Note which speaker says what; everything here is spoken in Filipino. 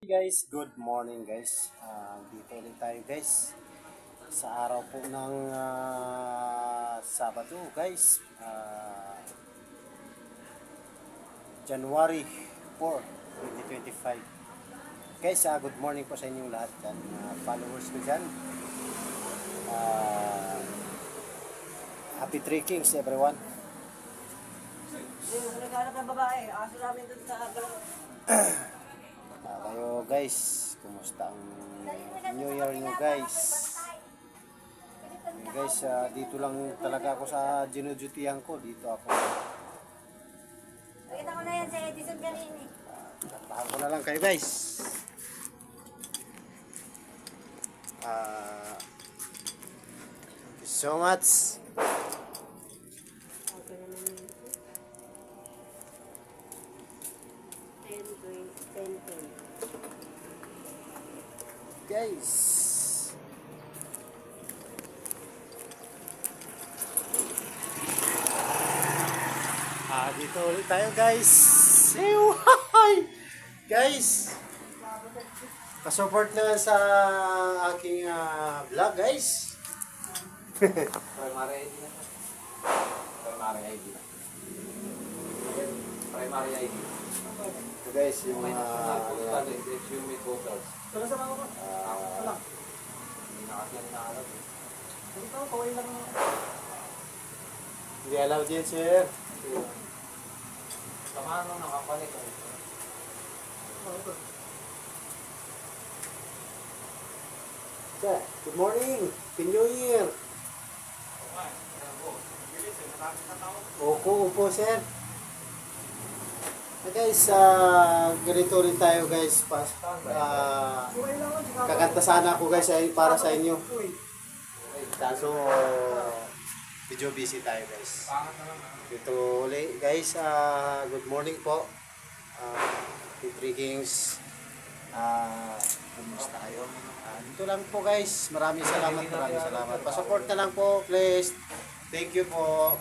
Speaker 1: Guys, good morning guys. Dito ulit tayo guys. Sa araw po ng Sabado guys. January 4, 2025. Guys, good morning po sa inyong lahat dyan. Followers ko dyan. Happy Three Kings everyone.
Speaker 2: Naghanap ng babae. Aso namin doon sa
Speaker 1: Kayo guys, kumusta ang New Year nyo guys? Guys, dito lang talaga ako sa ginudutihan ko. Dito ako.
Speaker 2: Nakita ko na yan sa Edison kanini.
Speaker 1: Tahan ko na lang kayo guys. Thank you so much.
Speaker 2: Okay naman yun. 10.
Speaker 1: Guys. Dito ulit tayo guys. Guys. Pa-support na sa aking vlog guys.
Speaker 3: Primary ID na. Primary ID na. Primary ID.
Speaker 1: So guys, yung
Speaker 3: May national postal and resume voters.
Speaker 2: Pero sa mga ko.
Speaker 3: Hindi na kasi ang naalam.
Speaker 2: Ito, kaway lang.
Speaker 1: hindi allowed yan sir.
Speaker 3: Samahan mo ng company ko.
Speaker 1: Sir, good morning. Happy New Year. Opo sir. Guys, ganito rin tayo guys. Kakanta sana ako guys para sa inyo. Kaso, medyo busy tayo guys. Dito ulit guys, good morning po. Three Kings. Kumusta kayo? Dito lang po guys. Maraming salamat. Pa-support na lang po please. Thank you po.